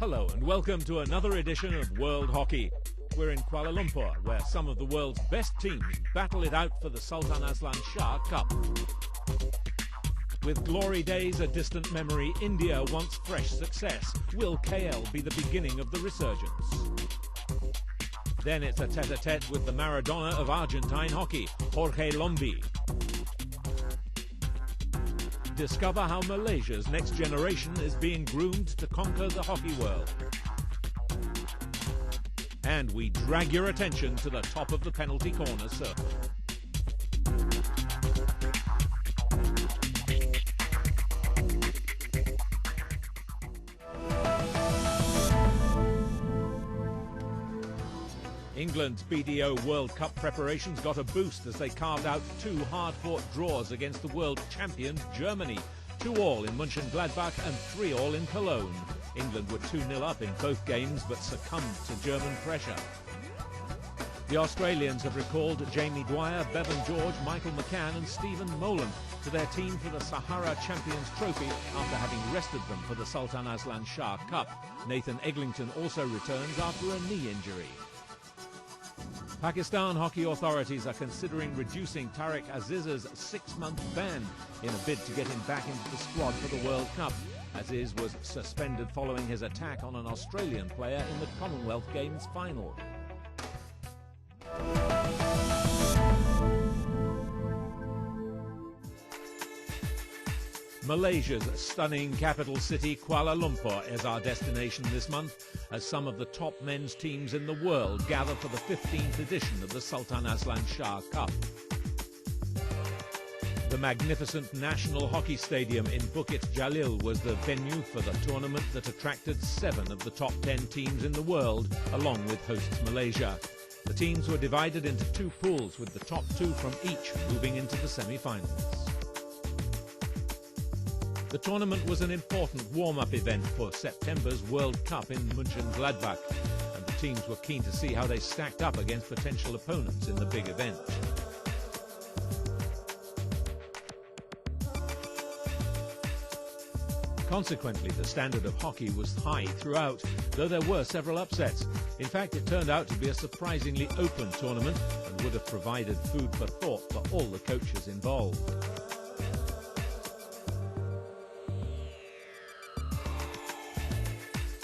Hello and welcome to another edition of World Hockey. We're in Kuala Lumpur, where some of the world's best teams battle it out for the Sultan Aslan Shah Cup. With glory days a distant memory, India wants fresh success. Will KL be the beginning of the resurgence? Then it's a tete-a-tete with the Maradona of Argentine hockey, Jorge Lombi. Discover how Malaysia's next generation is being groomed to conquer the hockey world. And we drag your attention to the top of the penalty corner circle. England's BDO World Cup preparations got a boost as they carved out two hard-fought draws against the world champions Germany. 2-2 in Mönchengladbach and 3-3 in Cologne. England were 2-0 up in both games but succumbed to German pressure. The Australians have recalled Jamie Dwyer, Bevan George, Michael McCann and Stephen Molan to their team for the Sahara Champions Trophy after having rested them for the Sultan Aslan Shah Cup. Nathan Eglinton also returns after a knee injury. Pakistan hockey authorities are considering reducing Tariq Aziz's 6-month ban in a bid to get him back into the squad for the World Cup. Aziz was suspended following his attack on an Australian player in the Commonwealth Games final. Malaysia's stunning capital city, Kuala Lumpur, is our destination this month as some of the top men's teams in the world gather for the 15th edition of the Sultan Aslan Shah Cup. The magnificent National Hockey Stadium in Bukit Jalil was the venue for the tournament that attracted 7 of the top 10 teams in the world, along with hosts Malaysia. The teams were divided into 2 pools, with the top 2 from each moving into the semi-finals. The tournament was an important warm-up event for September's World Cup in Mönchengladbach, and the teams were keen to see how they stacked up against potential opponents in the big event. Consequently, the standard of hockey was high throughout, though there were several upsets. In fact, it turned out to be a surprisingly open tournament and would have provided food for thought for all the coaches involved.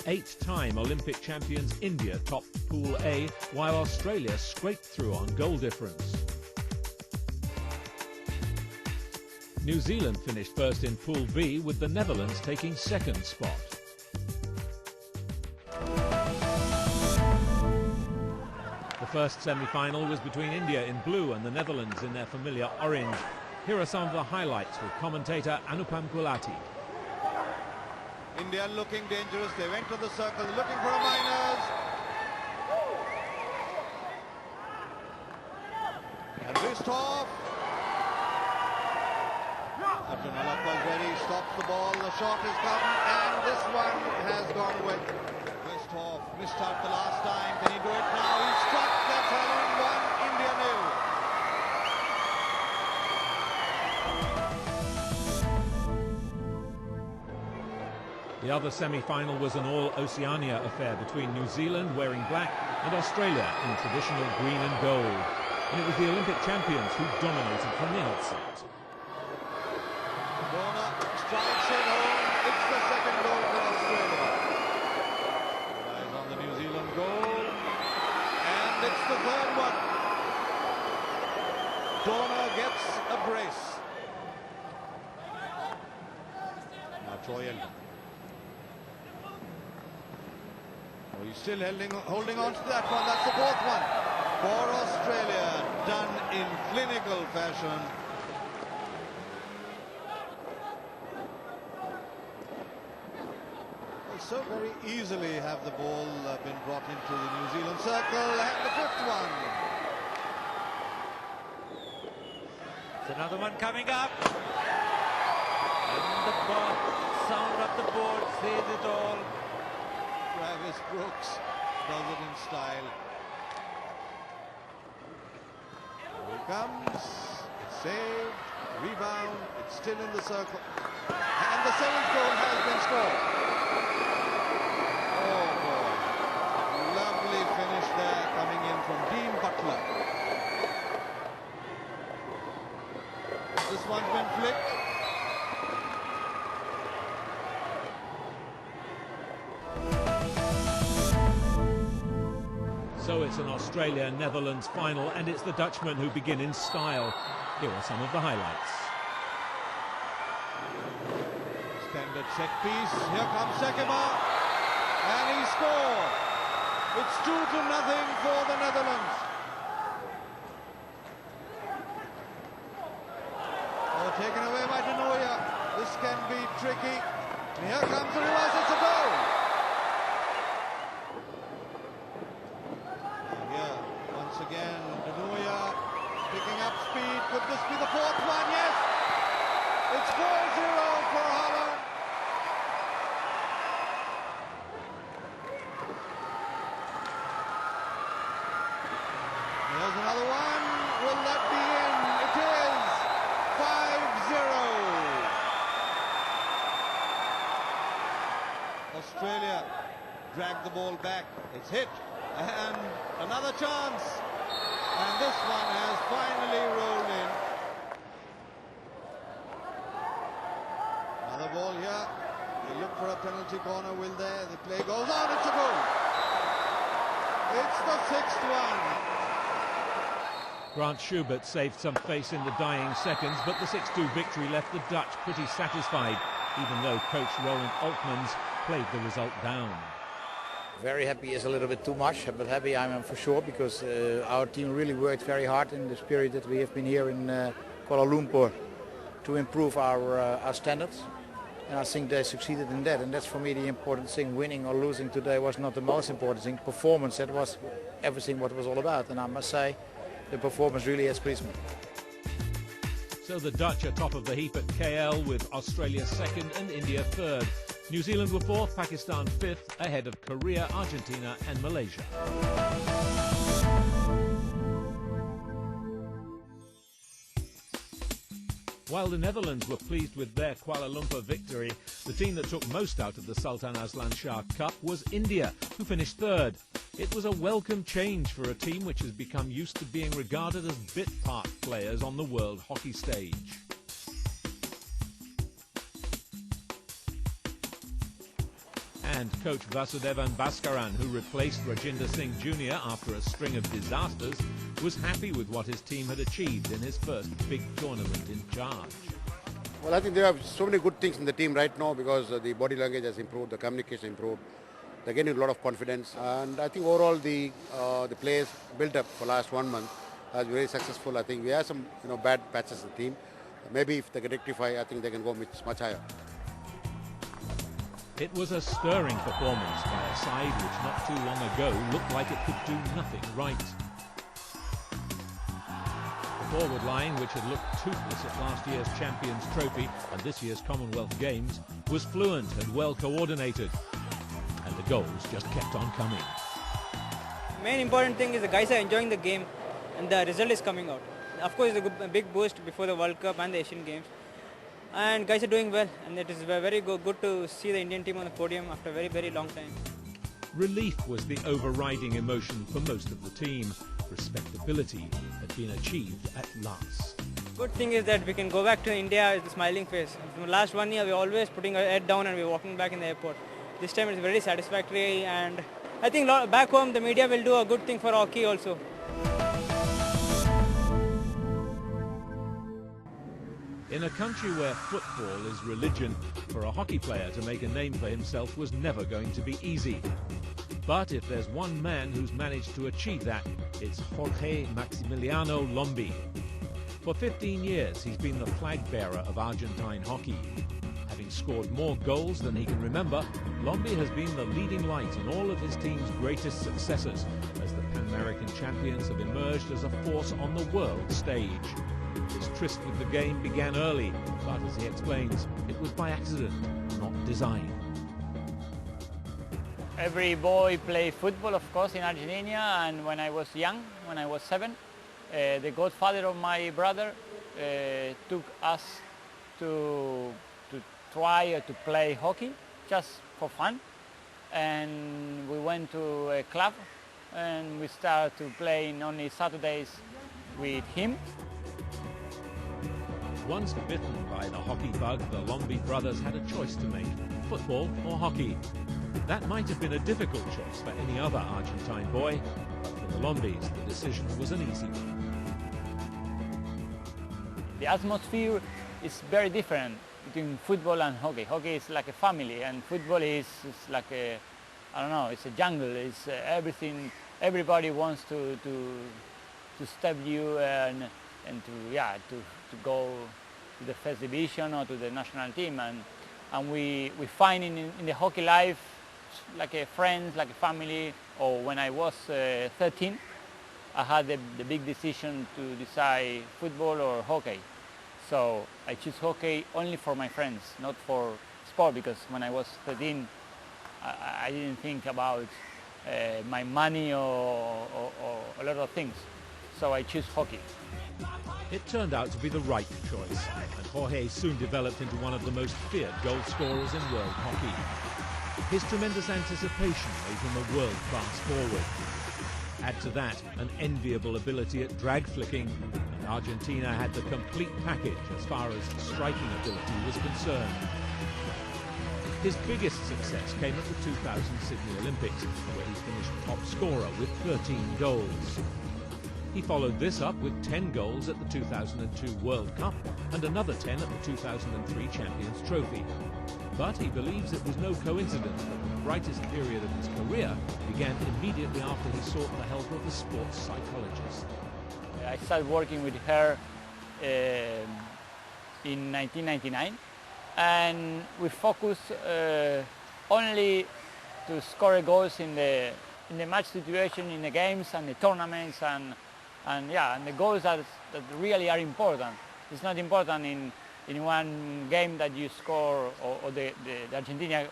Eight-time Olympic champions India topped Pool A, while Australia scraped through on goal difference. New Zealand finished first in Pool B, with the Netherlands taking second spot. The first semi-final was between India in blue and the Netherlands in their familiar orange. Here are some of the highlights with commentator Anupam Gulati. India looking dangerous. They went to the circle looking for a minors. And Wisthoff. Arjun Alappa is ready. Stops the ball. The shot is come. And this one has gone away. Wisthoff missed out the last time. Can he do it now? He struck. That's how 1 India nil. The other semi-final was an all-Oceania affair between New Zealand, wearing black, and Australia in traditional green and gold. And it was the Olympic champions who dominated from the outset. Warner strikes it home. It's the second goal for Australia. Eyes on the New Zealand goal. And it's the third one. Dorner gets a brace. Now Troy Elton. Oh, he's still holding on to that one. That's the 4th one for Australia, done in clinical fashion. Well, so very easily have the ball been brought into the New Zealand circle, and the 5th one. It's another one coming up. And the sound of the board says it all. Travis Brooks does it in style. Here he comes. Saved. Rebound. It's still in the circle. And the 7th goal has been scored. Oh, from Dean Butler. This one's been flicked. So it's an Australia-Netherlands final, and it's the Dutchmen who begin in style. Here are some of the highlights. Standard set piece. Here comes Sekema, and he scored. It's 2-0 for the Netherlands. Oh, taken away by Denoya. This can be tricky. And here comes the reverse. It's a goal. Here, once again, Denoya picking up speed. Could this be the fourth one? Yes. It's 4-0 for Holland. There's another one. Will that be in? It is 5-0. Australia dragged the ball back. It's hit. And another chance. And this one has finally rolled in. Another ball here. They look for a penalty corner. Will there? The play goes on. It's a goal. It's the 6th one. Grant Schubert saved some face in the dying seconds, but the 6-2 victory left the Dutch pretty satisfied, even though coach Roland Altmans played the result down. Very happy is a little bit too much, but happy I am for sure, because our team really worked very hard in this period that we have been here in Kuala Lumpur to improve our standards. And I think they succeeded in that, and that's for me the important thing. Winning or losing today was not the most important thing. Performance, that was everything what it was all about, and I must say the performance really has pleased me. So the Dutch are top of the heap at KL, with Australia second and India third. New Zealand were fourth, Pakistan fifth, ahead of Korea, Argentina and Malaysia. While the Netherlands were pleased with their Kuala Lumpur victory, the team that took most out of the Sultan Aslan Shah Cup was India, who finished third. It was a welcome change for a team which has become used to being regarded as bit-part players on the world hockey stage. And coach Vasudevan Bhaskaran, who replaced Rajinder Singh Jr. after a string of disasters, was happy with what his team had achieved in his first big tournament in charge. Well, I think there are so many good things in the team right now, because the body language has improved, the communication improved. They're getting a lot of confidence, and I think overall the players built up for last 1 month has been very successful. I think we have some bad patches in the team. Maybe if they can rectify, I think they can go much higher. It was a stirring performance by a side which not too long ago looked like it could do nothing right. The forward line, which had looked toothless at last year's Champions Trophy and this year's Commonwealth Games, was fluent and well coordinated. And the goals just kept on coming. Main important thing is the guys are enjoying the game and the result is coming out. Of course, it's a big boost before the World Cup and the Asian Games. And guys are doing well, and it is very good to see the Indian team on the podium after a very long time. Relief was the overriding emotion for most of the team. Respectability had been achieved at last. Good thing is that we can go back to India with a smiling face. For the last 1 year, we're always putting our head down and we're walking back in the airport. This time it's very satisfactory, and I think back home the media will do a good thing for hockey also. In a country where football is religion, for a hockey player to make a name for himself was never going to be easy. But if there's one man who's managed to achieve that, it's Jorge Maximiliano Lombi. For 15 years, he's been the flag bearer of Argentine hockey. Having scored more goals than he can remember, Lombi has been the leading light in all of his team's greatest successes, as the Pan-American champions have emerged as a force on the world stage. His tryst with the game began early, but as he explains, it was by accident, not design. Every boy plays football, of course, in Argentina, and when I was young, when I was 7, the godfather of my brother took us to try to play hockey, just for fun. And we went to a club and we started to play in only Saturdays with him. Once bitten by the hockey bug, the Lombi brothers had a choice to make, football or hockey. That might have been a difficult choice for any other Argentine boy, but for the Lombis, the decision was an easy one. The atmosphere is very different between football and hockey. Hockey is like a family, and football is like a, I don't know, it's a jungle. It's everything. Everybody wants to step you and to go to the first division or to the national team, and we find in the hockey life like a friend, like a family. Or when I was 13, I had the big decision to decide football or hockey. So I choose hockey only for my friends, not for sport, because when I was 13, I didn't think about my money or a lot of things. So I choose hockey. It turned out to be the right choice, and Jorge soon developed into one of the most feared goal scorers in world hockey. His tremendous anticipation made him a world-class forward. Add to that an enviable ability at drag flicking, and Argentina had the complete package as far as striking ability was concerned. His biggest success came at the 2000 Sydney Olympics, where he finished top scorer with 13 goals. He followed this up with 10 goals at the 2002 World Cup and another 10 at the 2003 Champions Trophy. But he believes it was no coincidence that the brightest period of his career began immediately after he sought the help of a sports psychologist. I started working with her in 1999, and we focused only to score goals in the match situation, in the games and the tournaments, and the goals that really are important. It's not important in one game that you score or the Argentina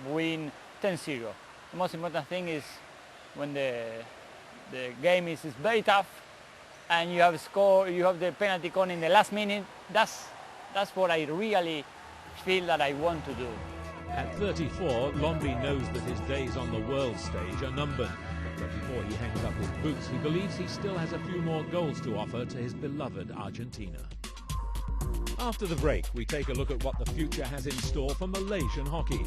win 10-0. The most important thing is when the game is very tough and you have the penalty cone in the last minute. That's what I really feel that I want to do. At 34, Lombi knows that his days on the world stage are numbered. But before he hangs up his boots, he believes he still has a few more goals to offer to his beloved Argentina. After the break, we take a look at what the future has in store for Malaysian hockey.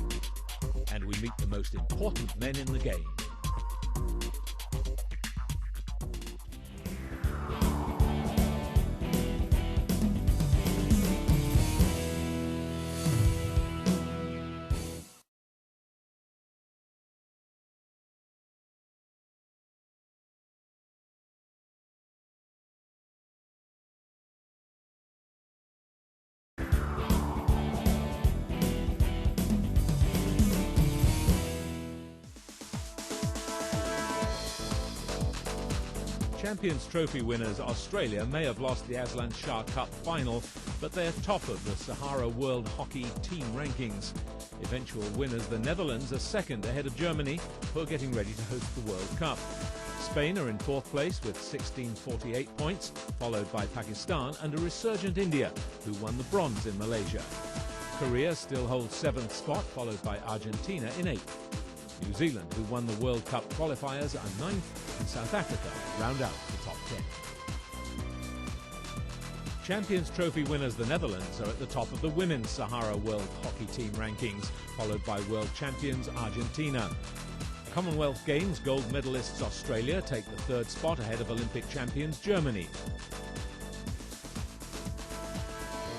And we meet the most important men in the game. Champions Trophy winners Australia may have lost the Aslan Shah Cup final, but they're top of the Sahara World Hockey team rankings. Eventual winners the Netherlands are second ahead of Germany, who are getting ready to host the World Cup. Spain are in fourth place with 1648 points, followed by Pakistan and a resurgent India, who won the bronze in Malaysia. Korea still holds seventh spot, followed by Argentina in eighth. New Zealand, who won the World Cup qualifiers, are ninth, and South Africa round out the top 10. Champions Trophy winners the Netherlands are at the top of the Women's Sahara World Hockey team rankings, followed by world champions Argentina. Commonwealth Games gold medalists Australia take the third spot ahead of Olympic champions Germany.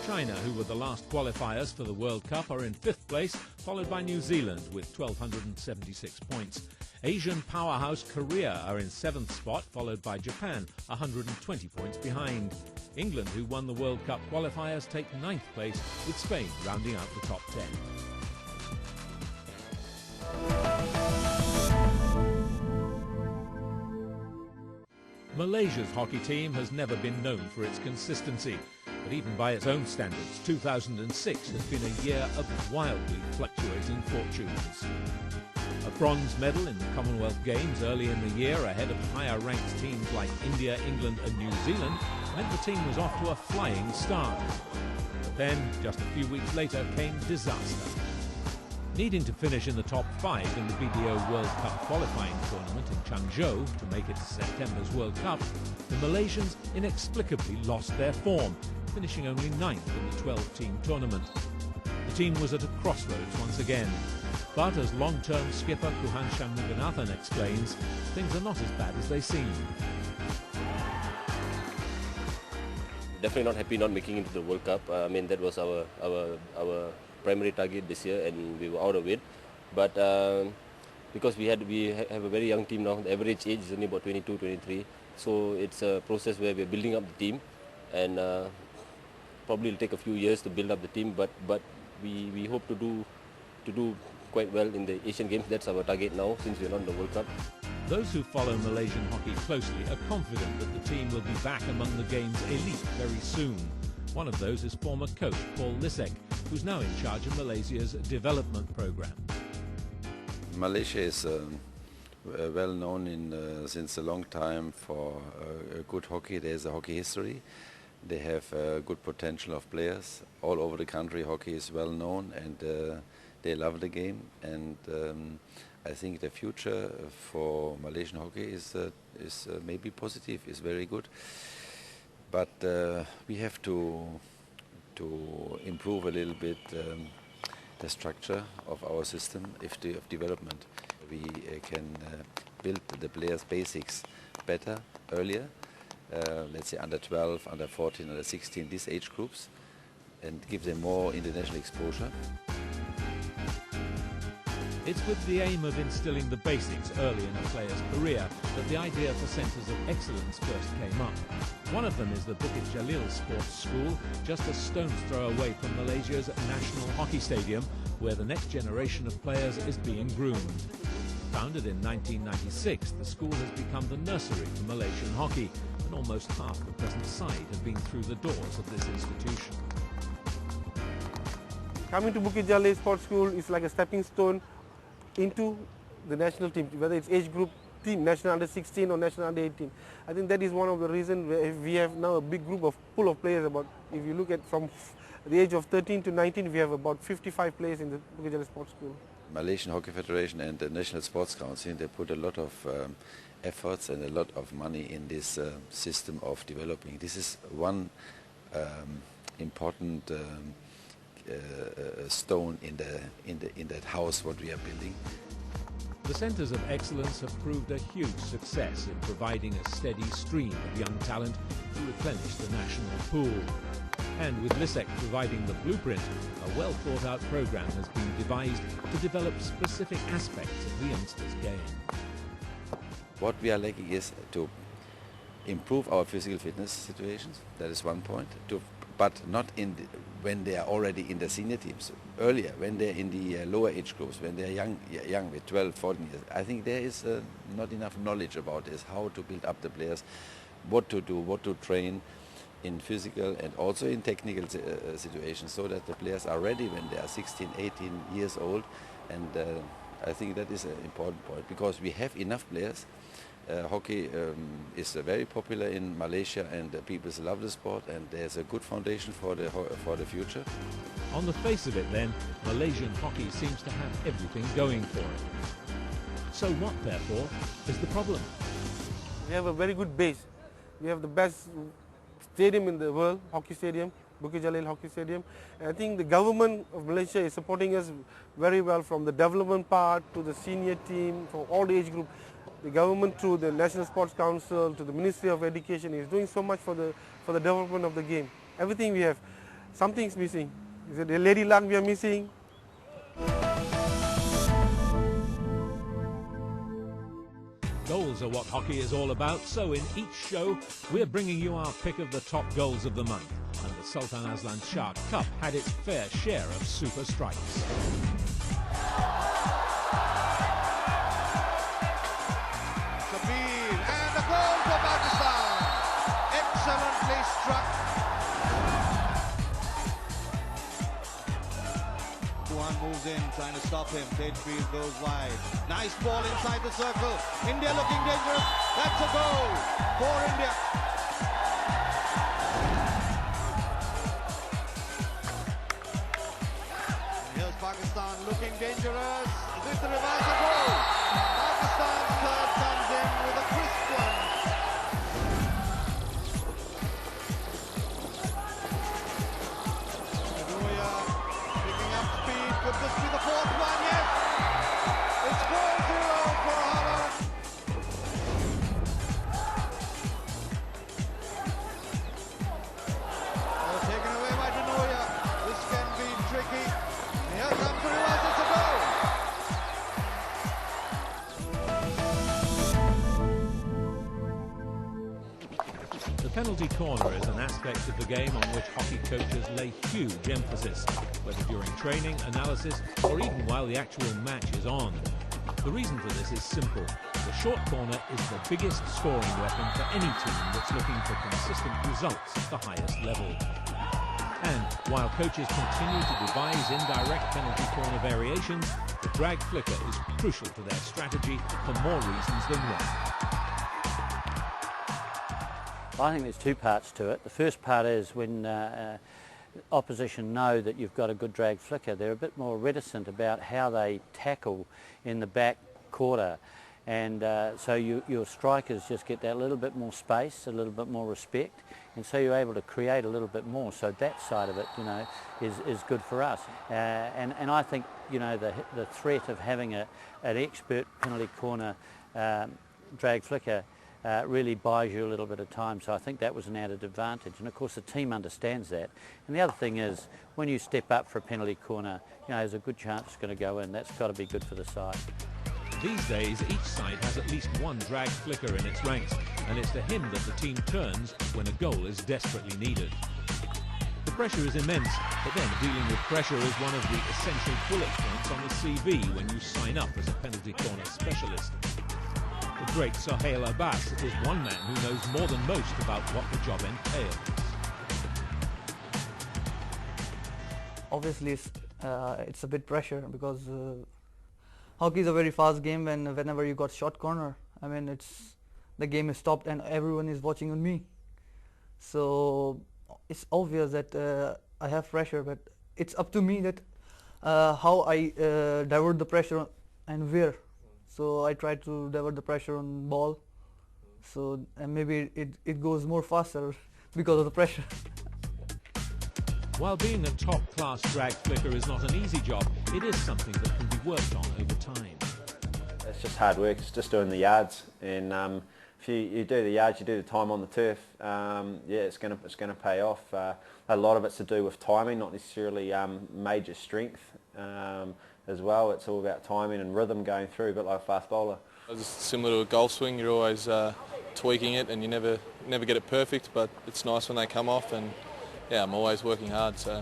China, who were the last qualifiers for the World Cup, are in fifth place, followed by New Zealand with 1,276 points. Asian powerhouse Korea are in seventh spot, followed by Japan, 120 points behind. England, who won the World Cup qualifiers, take ninth place, with Spain rounding out the top 10. Malaysia's hockey team has never been known for its consistency. But even by its own standards, 2006 has been a year of wildly fluctuating fortunes. A bronze medal in the Commonwealth Games early in the year, ahead of higher-ranked teams like India, England and New Zealand, meant the team was off to a flying start. But then, just a few weeks later, came disaster. Needing to finish in the top 5 in the BDO World Cup qualifying tournament in Changzhou to make it to September's World Cup, the Malaysians inexplicably lost their form, finishing only 9th in the 12-team tournament. The team was at a crossroads once again. But as long-term skipper Kuhan Shanmuganathan explains, things are not as bad as they seem. Definitely not happy not making it to the World Cup. I mean, that was our primary target this year, and we were out of it. But because we have a very young team now, the average age is only about 22, 23. So it's a process where we're building up the team, and probably it'll take a few years to build up the team. But we hope to do quite well in the Asian Games. That's our target now, since we're not in the World Cup. Those who follow Malaysian hockey closely are confident that the team will be back among the game's elite very soon. One of those is former coach Paul Lisek, who's now in charge of Malaysia's development program. Malaysia is well known since a long time for good hockey. There's a hockey history. They have good potential of players. All over the country hockey is well known, and they love the game. And I think the future for Malaysian hockey is maybe positive, is very good. But we have to improve a little bit the structure of our system of development. We can build the players' basics better, earlier. Let's say under 12, under 14, under 16, these age groups, and give them more international exposure. It's with the aim of instilling the basics early in a player's career that the idea for centres of excellence first came up. One of them is the Bukit Jalil Sports School, just a stone's throw away from Malaysia's National Hockey Stadium, where the next generation of players is being groomed. Founded in 1996, the school has become the nursery for Malaysian hockey, and almost half the present side have been through the doors of this institution. Coming to Bukit Jalil Sports School is like a stepping stone into the national team, whether it's age group team, national under 16 or national under 18. I think that is one of the reasons we have now a big group of pool of players. About, if you look at from the age of 13 to 19, we have about 55 players in the Bukit Jalil Sports School. Malaysian Hockey Federation and the National Sports Council, they put a lot of efforts and a lot of money in this system of developing. This is one important stone in that house what we are building. The centres of excellence have proved a huge success in providing a steady stream of young talent to replenish the national pool. And with Lisek providing the blueprint, a well-thought-out program has been devised to develop specific aspects of the youngsters' game. What we are lacking is to improve our physical fitness situations. That is one point. But not when they are already in the senior teams. Earlier, when they're in the lower age groups, when they're young with 12, 14 years. I think there is not enough knowledge about this, how to build up the players, what to do, what to train in physical and also in technical situations, so that the players are ready when they are 16, 18 years old. And I think that is an important point, because we have enough players. Hockey is very popular in Malaysia, and people love the sport, and there's a good foundation for the future. On the face of it then, Malaysian hockey seems to have everything going for it. So what, therefore, is the problem? We have a very good base. We have the best stadium in the world, hockey stadium, Bukit Jalil Hockey Stadium. And I think the government of Malaysia is supporting us very well, from the development part to the senior team, for all the age group. The government, through the National Sports Council, to the Ministry of Education, is doing so much for the development of the game. Everything we have, something's missing. Is it the lady luck we are missing? Goals are what hockey is all about, so in each show we're bringing you our pick of the top goals of the month. And the Sultan Azlan Shah Cup had its fair share of super strikes. And the goal for Pakistan. Excellently struck. Kuhan moves in, trying to stop him. Tejveer goes wide. Nice ball inside the circle. India looking dangerous. That's a goal for India. Here's Pakistan looking dangerous. With the reverse goal. Pakistan's third comes in with a crisp one. Aduya picking up speed. Could this be the fourth one? Yes. It's 4-0 for Holland. Taken away by Aduya. This can be tricky. Here comes the reverse. It's a goal. The penalty corner is an aspect of the game on which hockey coaches lay huge emphasis, whether during training, analysis, or even while the actual match is on. The reason for this is simple. The short corner is the biggest scoring weapon for any team that's looking for consistent results at the highest level. And while coaches continue to devise indirect penalty corner variations, the drag flicker is crucial to their strategy for more reasons than one. I think there's two parts to it. The first part is when opposition know that you've got a good drag flicker, they're a bit more reticent about how they tackle in the back quarter, and so your strikers just get that little bit more space, a little bit more respect, and so you're able to create a little bit more. So that side of it, you know, is good for us. And I think, you know, the threat of having an expert penalty corner drag flicker really buys you a little bit of time, so I think that was an added advantage, and of course the team understands that. And the other thing is, when you step up for a penalty corner, you know, there's a good chance it's going to go in. That's got to be good for the side. These days, each side has at least one drag flicker in its ranks, and it's to him that the team turns when a goal is desperately needed. The pressure is immense, but then dealing with pressure is one of the essential bullet points on the CV when you sign up as a penalty corner specialist. The great Sohail Abbas is one man who knows more than most about what the job entails. Obviously, it's a bit pressure because hockey is a very fast game, and whenever you got short corner, I mean, the game is stopped and everyone is watching on me. So it's obvious that I have pressure, but it's up to me that how I divert the pressure and where. So I try to divert the pressure on ball, so and maybe it goes more faster because of the pressure. While being a top-class drag flicker is not an easy job, it is something that can be worked on over time. It's just hard work. It's just doing the yards, and if you do the yards, you do the time on the turf. Yeah, it's going to pay off. A lot of it's to do with timing, not necessarily major strength. As well, it's all about timing and rhythm going through, a bit like a fast bowler. It's similar to a golf swing. You're always tweaking it, and you never get it perfect. But it's nice when they come off, and yeah, I'm always working hard. So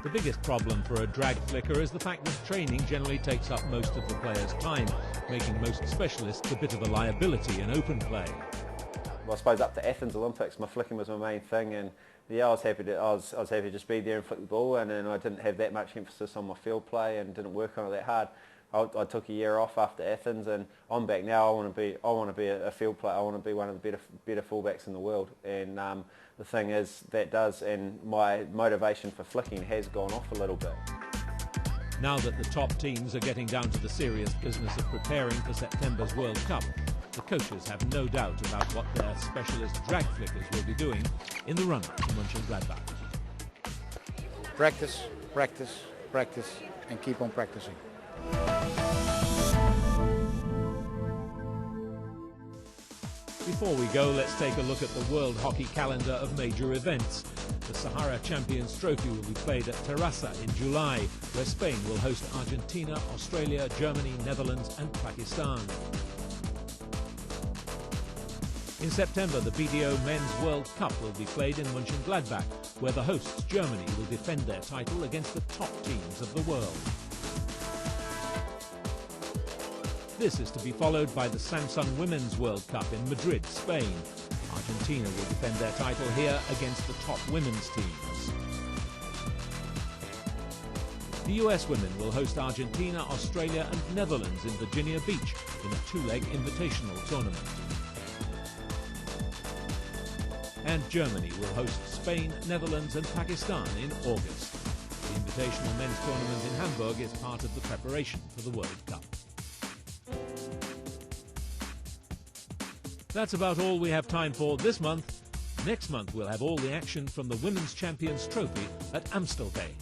the biggest problem for a drag flicker is the fact that training generally takes up most of the player's time, making most specialists a bit of a liability in open play. Well, I suppose up to Athens Olympics, my flicking was my main thing, and yeah, I was happy to just be there and flick the ball, and then I didn't have that much emphasis on my field play and didn't work on it that hard. I took a year off after Athens, and I'm back now. I want to be a field player. I want to be one of the better fullbacks in the world. And the thing is, that does, and my motivation for flicking has gone off a little bit. Now that the top teams are getting down to the serious business of preparing for September's World Cup, the coaches have no doubt about what their specialist drag flickers will be doing in the run-up to Mönchengladbach. Practice, practice, practice, and keep on practicing. Before we go, let's take a look at the World Hockey calendar of major events. The Sahara Champions Trophy will be played at Terrassa in July, where Spain will host Argentina, Australia, Germany, Netherlands and Pakistan. In September, the BDO Men's World Cup will be played in Mönchengladbach, where the hosts Germany will defend their title against the top teams of the world. This is to be followed by the Samsung Women's World Cup in Madrid, Spain. Argentina will defend their title here against the top women's teams. The US women will host Argentina, Australia and Netherlands in Virginia Beach in a two-leg invitational tournament. And Germany will host Spain, Netherlands and Pakistan in August. The Invitational Men's Tournament in Hamburg is part of the preparation for the World Cup. That's about all we have time for this month. Next month we'll have all the action from the Women's Champions Trophy at Amstelveen.